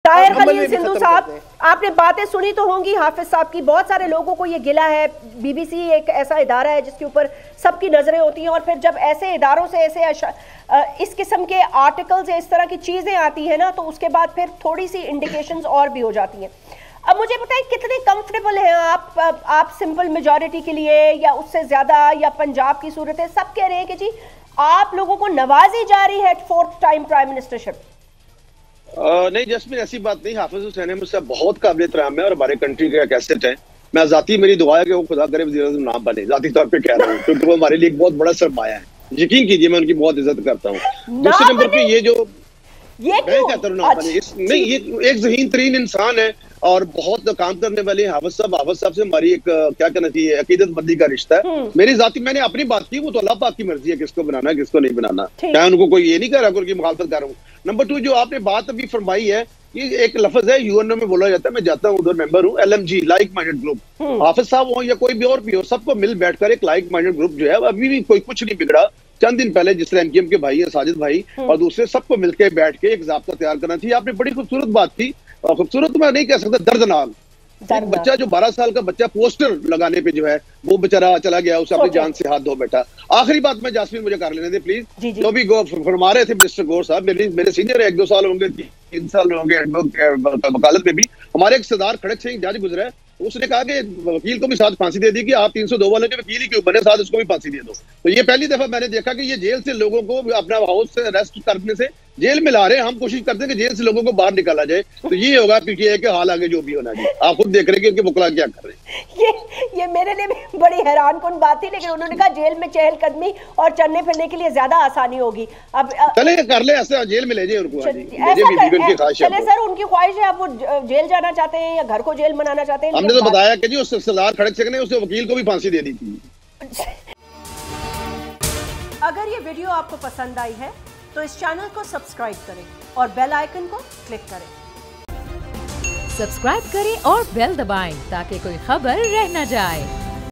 ताहिर खलील सिंधु साहब, आपने बातें सुनी तो होंगी हाफिज साहब की। बहुत सारे लोगों को ये गिला है, बीबीसी एक ऐसा इदारा है जिसके ऊपर सबकी नजरें होती हैं, और फिर जब ऐसे इदारों से ऐसे इस किस्म के आर्टिकल्स या इस तरह की चीजें आती हैं ना, तो उसके बाद फिर थोड़ी सी इंडिकेशंस और भी हो जाती हैं। अब मुझे बताएं, कितने कंफर्टेबल हैं आप सिंपल मेजॉरिटी के लिए, या उससे ज्यादा, या पंजाब की सूरत है? सब कह रहे हैं कि जी आप लोगों को नवाजी जा रही है 4th टाइम प्राइम मिनिस्टरशिप। नहीं जस्मीन, ऐसी बात नहीं। हाफिज हुसैन मुझसे बहुत काबिल एहतराम है और हमारे कंट्री का कैसेट है। मैं जाती मेरी दुआ है कि वो खुदा करे वज़ीर-ए-आज़म ना बने, जाती तौर पे कह रहा हूँ, क्योंकि वो हमारे लिए एक बहुत बड़ा सरमाया है। यकीन कीजिए, मैं उनकी बहुत इज्जत करता हूँ। दूसरे नंबर पे ये जो मैं कहता हूँ ना बने, नहीं, ये एक ज़हीन तरीन इंसान है और बहुत काम करने वाले हाफिज साहब से हमारी एक क्या कहना चाहिए, अकीदत बंदी का रिश्ता है। मेरी जाती, मैंने अपनी बात की, वो तो अल्लाह पाक की मर्जी है किसको बनाना किसको नहीं बनाना। मैं उनको कोई ये नहीं कर रहा, उनकी मुखालफत कर रहा हूँ। नंबर 2, जो आपने बात अभी फरमाई है, ये एक लफ्ज है यूएनओ में बोला जाता है, मैं जाता हूँ उधर, मेंबर हूँ, LMG, लाइक माइंडेड ग्रुप। हाफिज साहब हो या कोई भी और भी हो, सबको मिल बैठकर एक लाइक माइंडेड ग्रुप जो है, अभी भी कोई कुछ नहीं बिगड़ा। चंद दिन पहले जिस तरह MKM के भाई है साजिद भाई और दूसरे, सबको मिलकर बैठ के एक ज़ाब्ता तैयार करना चाहिए। आपने बड़ी खूबसूरत बात की, और खूबसूरत मैं नहीं कह सकता, दर्दनाक। एक बच्चा जो 12 साल का बच्चा पोस्टर लगाने पे जो है वो बेचारा चला गया, उसे अपनी जान से हाथ धो बैठा। आखिरी बात मैं जासमीन मुझे कर लेने दे प्लीज। जो भी फरमा रहे थे मिनिस्टर गौर साहब, मेरे सीनियर है, 1-2 साल होंगे, 3 साल होंगे वकालत में भी। हमारे एक सरदार खड़क सिंह जज गुजरा है, उसने कहा कि वकील को भी साथ फांसी दे दी कि आप 302 वाले के वकील ही क्यों बने, साथ उसको भी फांसी दे दो। तो ये पहली दफा मैंने देखा कि ये जेल से लोगों को अपना हाउस से अरेस्ट करने से जेल में ला रहे हैं। हम कोशिश करते हैं कि जेल से लोगों को बाहर निकाला जाए, तो ये होगा पीटीआई के हाल आगे जो भी होना चाहिए। आप खुद देख रहे हैं कि उनके वकील क्या कर रहे हैं। ये मेरे लिए भी बड़ी हैरानकुन बात थी, लेकिन उन्होंने कहा जेल में चहलकदमी और चलने फिरने के लिए ज्यादा आसानी होगी। अब चले कर ले, ऐसे जेल में ले जाए उनको। चले सर, उनकी ख्वाहिश है, अब वो जेल जाना चाहते हैं या घर को जेल बनाना चाहते हैं। हमने तो बताया कि जी उस सरदार खड़क सिंह ने उस वकील को भी फांसी दे दी थी। अगर ये वीडियो आपको पसंद आई है तो इस चैनल को सब्सक्राइब करें और बेल आइकन को क्लिक करें। सब्सक्राइब करें और बेल दबाएं ताकि कोई खबर रह न जाए।